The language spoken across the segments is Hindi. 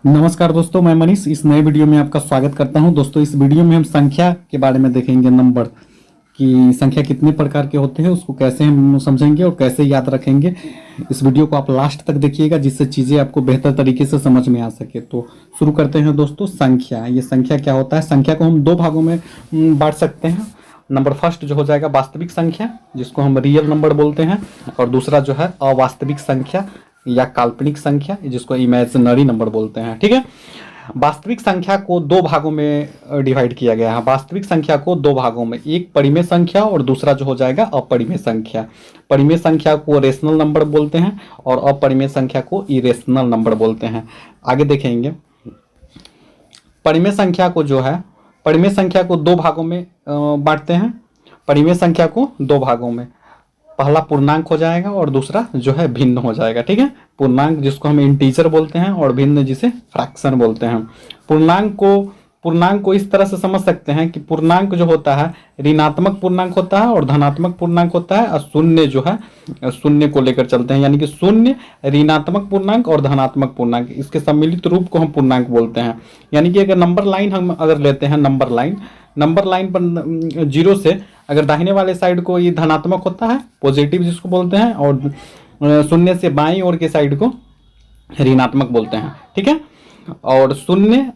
नमस्कार दोस्तों, मैं मनीष इस नए वीडियो में आपका स्वागत करता हूं। दोस्तों, इस वीडियो में हम संख्या के बारे में देखेंगे। नंबर की संख्या कितने प्रकार के होते हैं, उसको कैसे हम समझेंगे और कैसे याद रखेंगे। इस वीडियो को आप लास्ट तक देखिएगा, जिससे चीज़ें आपको बेहतर तरीके से समझ में आ सके। तो शुरू करते हैं दोस्तों। संख्या, ये संख्या क्या होता है? संख्या को हम दो भागों में बांट सकते हैं। नंबर फर्स्ट जो हो जाएगा वास्तविक संख्या, जिसको हम रियल नंबर बोलते हैं, और दूसरा जो है अवास्तविक संख्या या काल्पनिक संख्या, जिसको इमेजिनरी नंबर बोलते हैं। ठीक है। वास्तविक संख्या को दो भागों में डिवाइड किया गया है। वास्तविक संख्या को दो भागों में, एक परिमेय संख्या और दूसरा जो हो जाएगा अपरिमेय संख्या। परिमेय संख्या को रेशनल नंबर बोलते हैं और अपरिमेय संख्या को इरेशनल नंबर बोलते हैं। आगे देखेंगे। परिमेय संख्या को जो है, परिमेय संख्या को दो भागों में बांटते हैं। परिमेय संख्या को दो भागों में, पहला पूर्णांक हो जाएगा और दूसरा जो है भिन्न हो जाएगा। ठीक है। पूर्णांक जिसको हम इंटीजर बोलते हैं और भिन्न जिसे फ्रैक्शन बोलते हैं। पूर्णांक को इस तरह से समझ सकते हैं कि पूर्णांक जो होता है ऋणात्मक पूर्णांक होता है और धनात्मक पूर्णांक होता है, और शून्य जो है शून्य को लेकर चलते हैं, यानी कि शून्य, ऋणात्मक पूर्णांक और धनात्मक पूर्णांक, इसके सम्मिलित रूप को हम पूर्णांक बोलते हैं। यानी कि अगर नंबर लाइन हम अगर लेते हैं, नंबर लाइन पर जीरो से अगर दाहिने वाले साइड को ये धनात्मक होता है, पॉजिटिव जिसको बोलते हैं, और शून्य से बाईं ओर के साइड को ऋणात्मक बोलते हैं। ठीक है। और शून्य,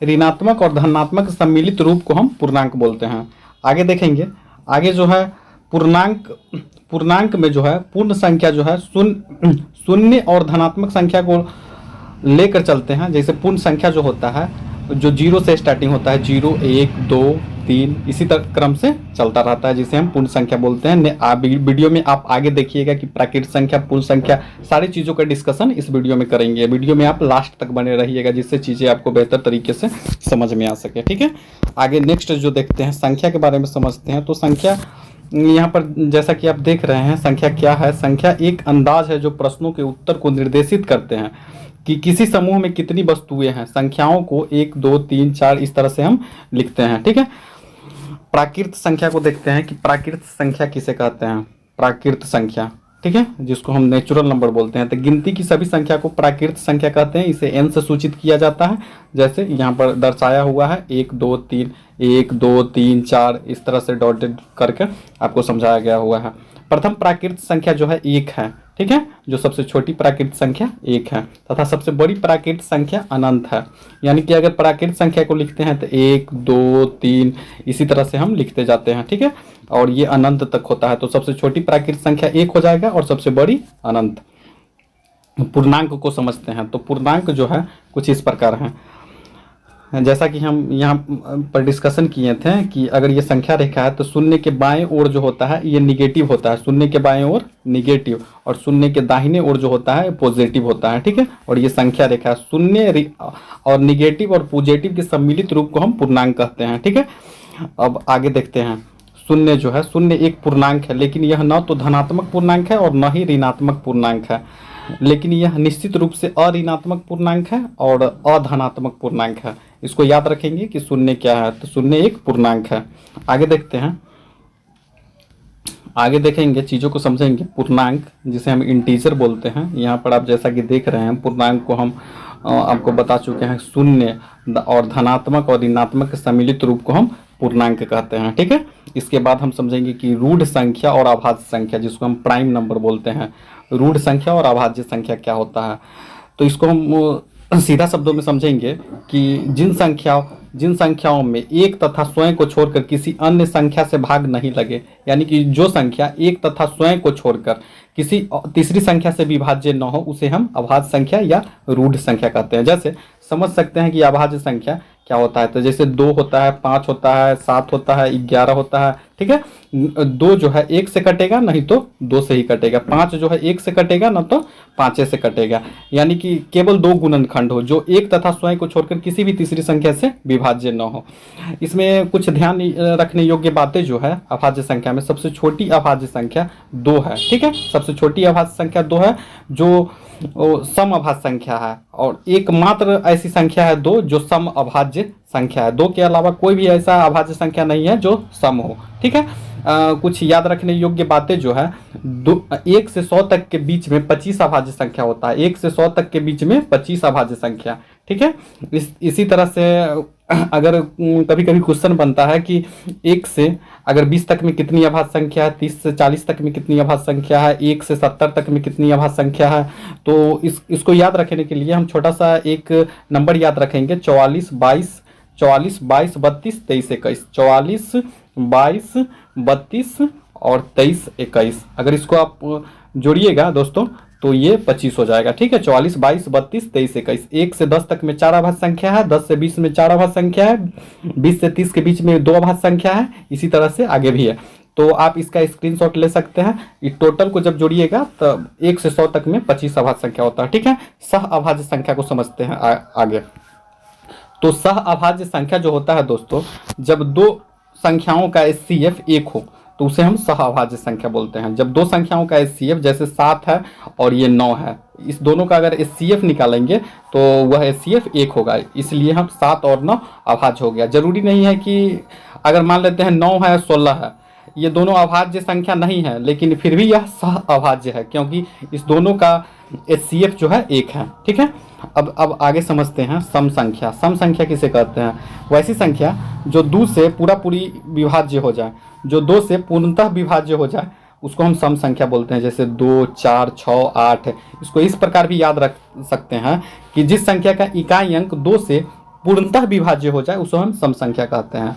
ऋणात्मक और धनात्मक सम्मिलित रूप को हम पूर्णांक बोलते हैं। आगे देखेंगे। आगे जो है पूर्णांक में जो है पूर्ण संख्या जो है शून्य और धनात्मक संख्या को लेकर चलते हैं। जैसे पूर्ण संख्या जो होता है जो जीरो से स्टार्टिंग होता है, 0 1 2 3 इसी तरह क्रम से चलता रहता है, जिसे हम पूर्ण संख्या बोलते हैं। वीडियो में आप आगे देखिएगा कि प्राकृत संख्या, पूर्ण संख्या, सारी चीज़ों का डिस्कशन इस वीडियो में करेंगे। वीडियो में आप लास्ट तक बने रहिएगा, जिससे चीज़ें आपको बेहतर तरीके से समझ में आ सके। ठीक है। आगे नेक्स्ट जो देखते हैं, संख्या के बारे में समझते हैं। तो संख्या यहाँ पर जैसा कि आप देख रहे हैं, संख्या क्या है? संख्या एक अंदाज है जो प्रश्नों के उत्तर को निर्देशित करते हैं कि किसी समूह में कितनी वस्तुएं हैं। संख्याओं को 1 2 3 4 इस तरह से हम लिखते हैं। ठीक है। प्राकृत संख्या को देखते हैं कि प्राकृत संख्या किसे कहते हैं। प्राकृत संख्या, ठीक है, जिसको हम नेचुरल नंबर बोलते हैं। तो गिनती की सभी संख्या को प्राकृत संख्या कहते हैं। इसे n से सूचित किया जाता है, जैसे यहाँ पर दर्शाया हुआ है 1 2 3 4 इस तरह से डॉटेड करके आपको समझाया गया हुआ है। प्रथम प्राकृत संख्या जो है 1 है। ठीक है। जो सबसे छोटी प्राकृत संख्या 1 है, तथा सबसे बड़ी प्राकृत संख्या अनंत है। यानी कि अगर प्राकृत संख्या को लिखते हैं तो 1 2 3 इसी तरह से हम लिखते जाते हैं। ठीक है। और ये अनंत तक होता है, तो सबसे छोटी प्राकृत संख्या 1 हो जाएगा और सबसे बड़ी अनंत। पूर्णांक को समझते हैं। तो पूर्णांक जो है कुछ इस प्रकार है, जैसा कि हम यहाँ पर डिस्कशन किए थे कि अगर ये संख्या रेखा है तो शून्य के बाएं ओर जो होता है ये निगेटिव होता है, शून्य के बाएं ओर निगेटिव, और शून्य के दाहिने ओर जो होता है पॉजिटिव होता है। ठीक है। और ये संख्या रेखा, शून्य और निगेटिव और पॉजिटिव के सम्मिलित रूप को हम पूर्णांक कहते हैं। ठीक है। अब आगे देखते हैं। शून्य जो है, शून्य एक पूर्णांक है, लेकिन यह न तो धनात्मक पूर्णांक है और न ही ऋणात्मक पूर्णांक है, लेकिन यह निश्चित रूप से अऋणात्मक पूर्णांक है और अधनात्मक पूर्णांक है। इसको याद रखेंगे कि शून्य क्या है। तो शून्य एक पूर्णांक है। आगे देखते हैं। आगे देखेंगे, चीज़ों को समझेंगे। पूर्णांक जिसे हम इंटीजर बोलते हैं, यहाँ पर आप जैसा कि देख रहे हैं पूर्णांक को हम आपको बता चुके हैं। शून्य और धनात्मक और ऋणात्मक के सम्मिलित रूप को हम पूर्णांक कहते हैं। ठीक है। इसके बाद हम समझेंगे कि रूढ़ संख्या और अभाज्य संख्या, जिसको हम प्राइम नंबर बोलते हैं। रूढ़ संख्या और अभाज्य संख्या क्या होता है? तो इसको हम सीधा शब्दों में समझेंगे कि जिन संख्याओं में एक तथा स्वयं को छोड़कर किसी अन्य संख्या से भाग नहीं लगे, यानी कि जो संख्या एक तथा स्वयं को छोड़कर किसी तीसरी संख्या से विभाज्य न हो, उसे हम अभाज्य संख्या या रूढ़ संख्या कहते हैं। जैसे समझ सकते हैं कि अभाज्य संख्या क्या होता है। तो जैसे 2 होता है, 5 होता है, 7 होता है, 11 होता है। ठीक है। 2 जो है 1 से कटेगा, नहीं तो 2 से ही कटेगा। 5 जो है 1 से कटेगा, न तो 5 से कटेगा। यानी कि केवल 2 गुणनखंड हो जो एक तथा स्वयं को छोड़कर किसी भी तीसरी संख्या से विभाज्य न हो। इसमें कुछ ध्यान रखने योग्य बातें जो है, अभाज्य संख्या में सबसे छोटी अभाज्य संख्या 2 है। ठीक है। सबसे छोटी अभाज्य संख्या 2 है, जो सम अभाज्य संख्या है, और एकमात्र ऐसी संख्या है 2 जो सम अभाज्य संख्या है। 2 के अलावा कोई भी ऐसा अभाज्य संख्या नहीं है जो सम हो। ठीक है। कुछ याद रखने योग्य बातें जो है 1 से 100 तक के बीच में 25 अभाज्य संख्या होता है। 1 से 100 तक के बीच में 25 अभाज्य संख्या, ठीक है। इसी तरह से अगर कभी कभी क्वेश्चन बनता है कि 1 से अगर 20 तक में कितनी अभाज्य संख्या है, 30 से 40 तक में कितनी अभाज्य संख्या है, 1 से 70 तक में कितनी अभाज्य संख्या है, तो इसको याद रखने के लिए हम छोटा सा एक नंबर याद रखेंगे 44 22 32 23 21। 44 22 32 और 23 21, अगर इसको आप जोड़िएगा दोस्तों तो ये 25 हो जाएगा, ठीक है। 44 22 32 23 21। 1 से 10 तक में 4 अभाज्य संख्या है, 10 से 20 में 4 अभाज्य संख्या है, 20 से 30 के बीच में 2 अभाज्य संख्या है, इसी तरह से आगे भी है। तो आप इसका स्क्रीनशॉट ले सकते हैं। इस टोटल को जब जोड़िएगा तो 1 से 100 तक में 25 अभाज्य संख्या होता है, ठीक है। सह अभाज्य संख्या को समझते हैं आगे। तो सह अभाज्य संख्या जो होता है दोस्तों, जब दो संख्याओं का HCF 1 हो तो उसे हम सह अभाज्य संख्या बोलते हैं। जब दो संख्याओं का HCF जैसे 7 है और ये 9 है, इस दोनों का अगर HCF निकालेंगे तो वह HCF 1 होगा, इसलिए हम 7 और 9 अभाज्य हो गया। जरूरी नहीं है कि अगर मान लेते हैं 9 है 16 है, ये दोनों अभाज्य संख्या नहीं है, लेकिन फिर भी यह सह अभाज्य है क्योंकि इस दोनों का HCF जो है 1 है, ठीक है। अब आगे समझते हैं सम संख्या। सम संख्या किसे कहते हैं? वैसी संख्या जो 2 से पूरी विभाज्य हो जाए, जो 2 से पूर्णतः विभाज्य हो जाए उसको हम सम संख्या बोलते हैं। जैसे 2 4 6 8। इसको इस प्रकार भी याद रख सकते हैं कि जिस संख्या का इकाई अंक 2 से पूर्णतः विभाज्य हो जाए उसको हम सम संख्या कहते हैं।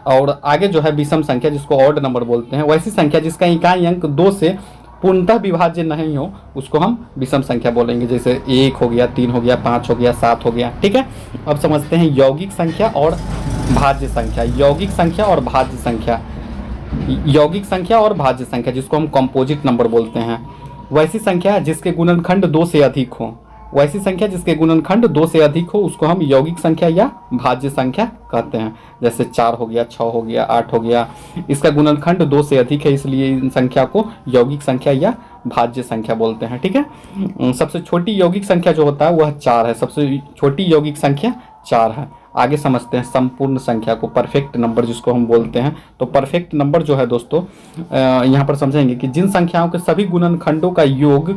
और आगे जो है विषम संख्या, जिसको ऑड नंबर बोलते हैं। वैसी संख्या जिसका इकाई अंक 2 से पूर्णतः विभाज्य नहीं हो उसको हम विषम संख्या बोलेंगे। जैसे 1 हो गया, 3 हो गया, 5 हो गया, 7 हो गया, ठीक है। अब समझते हैं यौगिक संख्या और भाज्य संख्या। यौगिक संख्या और भाज्य संख्या। यौगिक संख्या और भाज्य संख्या जिसको हम कंपोजिट नंबर बोलते हैं। वैसी संख्या जिसके गुणनखंड 2 से अधिक हो। वैसी संख्या जिसके गुणनखंड 2 से अधिक हो उसको हम यौगिक संख्या या भाज्य संख्या कहते हैं। जैसे 4 हो गया, 6 हो गया, 8 हो गया, इसका गुणनखंड 2 से अधिक है, इसलिए इन संख्या को यौगिक संख्या या भाज्य संख्या बोलते हैं, ठीक है। सबसे छोटी यौगिक संख्या जो होता है वह 4 है। सबसे छोटी यौगिक संख्या 4 है। आगे समझते हैं संपूर्ण संख्या को, परफेक्ट नंबर जिसको हम बोलते हैं। तो परफेक्ट नंबर जो है दोस्तों, यहाँ पर समझेंगे कि जिन संख्याओं के सभी गुणनखंडों का योग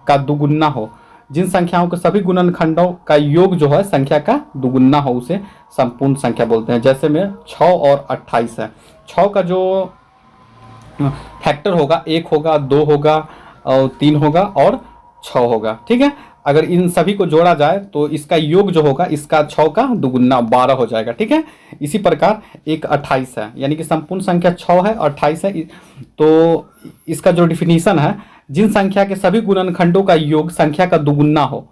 का दुगुना हो, जिन संख्याओं के सभी गुणनखंडों का योग जो है संख्या का दुगुना हो उसे संपूर्ण संख्या बोलते हैं। जैसे में 6 और 28 है। 6 का जो फैक्टर होगा 1 होगा, 2 होगा और 3 होगा और 6 होगा, ठीक है। अगर इन सभी को जोड़ा जाए तो इसका योग जो होगा इसका 6 का दुगुना 12 हो जाएगा, ठीक है। इसी प्रकार एक 28 है, यानी कि संपूर्ण संख्या 6 है और 28 है। तो इसका जो डिफिनीशन है, जिन संख्या के सभी गुणनखंडों का योग संख्या का दुगुना हो।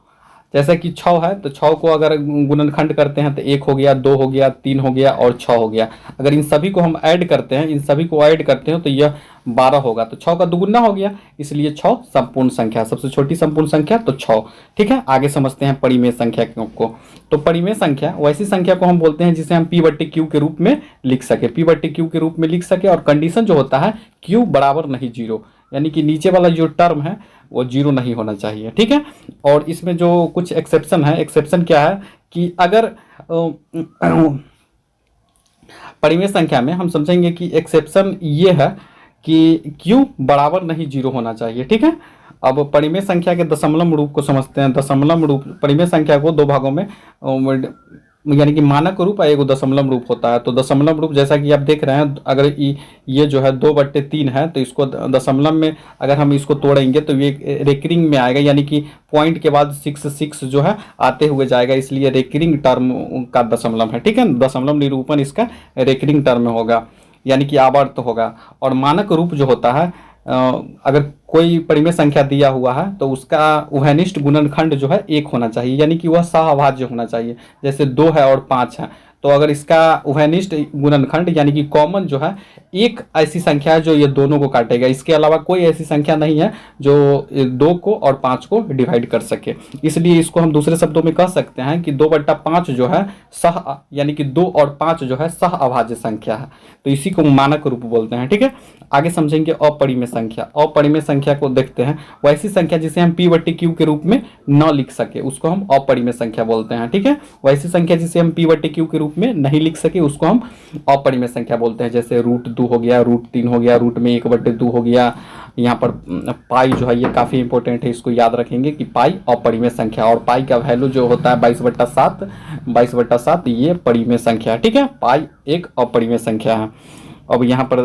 जैसे कि 6 है तो 6 को अगर गुणनखंड करते हैं तो 1 हो गया, 2 हो गया, 3 हो गया और 6 हो गया। अगर इन सभी को हम ऐड करते हैं, इन सभी को ऐड करते हैं तो यह 12 होगा। तो 6 का दुगुना हो गया, इसलिए 6 संपूर्ण संख्या, सबसे छोटी संपूर्ण संख्या तो 6, ठीक है। आगे समझते हैं परिमेय संख्या को। तो परिमेय संख्या वैसी संख्या को हम बोलते हैं जिसे हम P/Q के रूप में लिख सके। P/Q के रूप में लिख सके और कंडीशन जो होता है Q बराबर नहीं 0, यानी कि नीचे वाला जो टर्म है वो 0 नहीं होना चाहिए, ठीक है। और इसमें जो कुछ एक्सेप्शन है, एक्सेप्शन क्या है कि अगर परिमेय संख्या में हम समझेंगे कि एक्सेप्शन ये है कि Q बराबर नहीं 0 होना चाहिए, ठीक है। अब परिमेय संख्या के दशमलव रूप को समझते हैं। दशमलव रूप परिमेय संख्या को 2 भागों में, यानी कि मानक रूप और एक दशमलव रूप होता है। तो दशमलव रूप जैसा कि आप देख रहे हैं, अगर ये जो है 2/3 है तो इसको दशमलव में अगर हम इसको तोड़ेंगे तो ये रेकरिंग में आएगा, यानी कि पॉइंट के बाद 6 जो है आते हुए जाएगा, इसलिए रेकरिंग टर्म का दशमलव है, ठीक है। दशमलव निरूपण इसका रेकरिंग टर्म में होगा, यानी कि आवर्त होगा। और मानक रूप जो होता है, अगर कोई परिमेय संख्या दिया हुआ है तो उसका उभयनिष्ठ गुणनखंड जो है 1 होना चाहिए, यानी कि वह सहअभाज्य होना चाहिए। जैसे 2 है और 5 है, तो अगर इसका उभयनिष्ठ गुणनखंड यानी कि कॉमन जो है 1 ऐसी संख्या है जो ये दोनों को काटेगा। इसके अलावा कोई ऐसी संख्या नहीं है जो 2 को और 5 को डिवाइड कर सके। इसलिए इसको हम दूसरे शब्दों में कह सकते हैं कि 2/5 जो है यानी कि 2 और 5 जो है सहअभाज्य संख्या है। तो इसी को मानक रूप बोलते हैं, ठीक है। आगे समझेंगे अपरिमेय संख्या। अपरिमेय संख्या को देखते हैं। वैसी संख्या जिसे हम P/Q के रूप में न लिख सके उसको हम अपरिमेय संख्या बोलते हैं, ठीक है। वैसी संख्या जिसे हम P/Q के रूप में नहीं लिख सके उसको हम अपरिमेय संख्या बोलते हैं। जैसे √2 2 हो गया, √3 हो गया, रूट में 1/2 हो गया। यहाँ पर पाई जो है ये काफ़ी इंपॉर्टेंट है, इसको याद रखेंगे कि पाई अपरिमेय संख्या, और पाई का वैल्यू जो होता है 22/7, 22/7 ये परिमेय संख्या है। ठीक है, पाई एक अपरिमेय संख्या है। अब यहाँ पर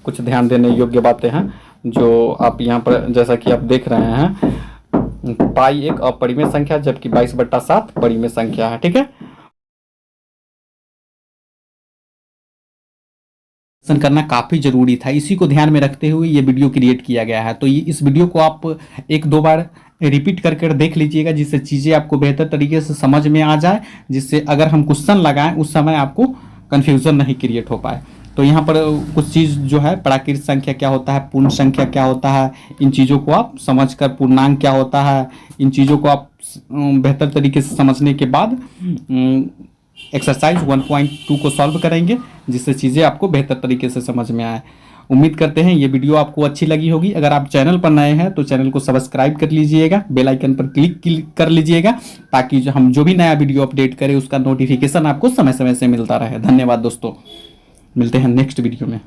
कुछ ध्यान देने योग्य बातें हैं जो आप यहाँ पर जैसा कि आप देख रहे हैं, पाई एक अपरिमेय संख्या जबकि 22/7 परिमेय संख्या है। ठीक है, करना काफ़ी ज़रूरी था, इसी को ध्यान में रखते हुए ये वीडियो क्रिएट किया गया है। तो ये इस वीडियो को आप 1-2 बार रिपीट करके देख लीजिएगा, जिससे चीज़ें आपको बेहतर तरीके से समझ में आ जाए, जिससे अगर हम क्वेश्चन लगाएं उस समय आपको कन्फ्यूज़न नहीं क्रिएट हो पाए। तो यहाँ पर कुछ चीज़ जो है, प्राकृत संख्या क्या होता है, पूर्ण संख्या क्या होता है, इन चीज़ों को आप समझकर, पूर्णांक क्या होता है, इन चीज़ों को आप बेहतर तरीके से समझने के बाद एक्सरसाइज 1.2 को सॉल्व करेंगे, जिससे चीज़ें आपको बेहतर तरीके से समझ में आए। उम्मीद करते हैं ये वीडियो आपको अच्छी लगी होगी। अगर आप चैनल पर नए हैं तो चैनल को सब्सक्राइब कर लीजिएगा, बेल आइकन पर क्लिक कर लीजिएगा, ताकि हम जो भी नया वीडियो अपडेट करें उसका नोटिफिकेशन आपको समय समय से मिलता रहे। धन्यवाद दोस्तों, मिलते हैं नेक्स्ट वीडियो में।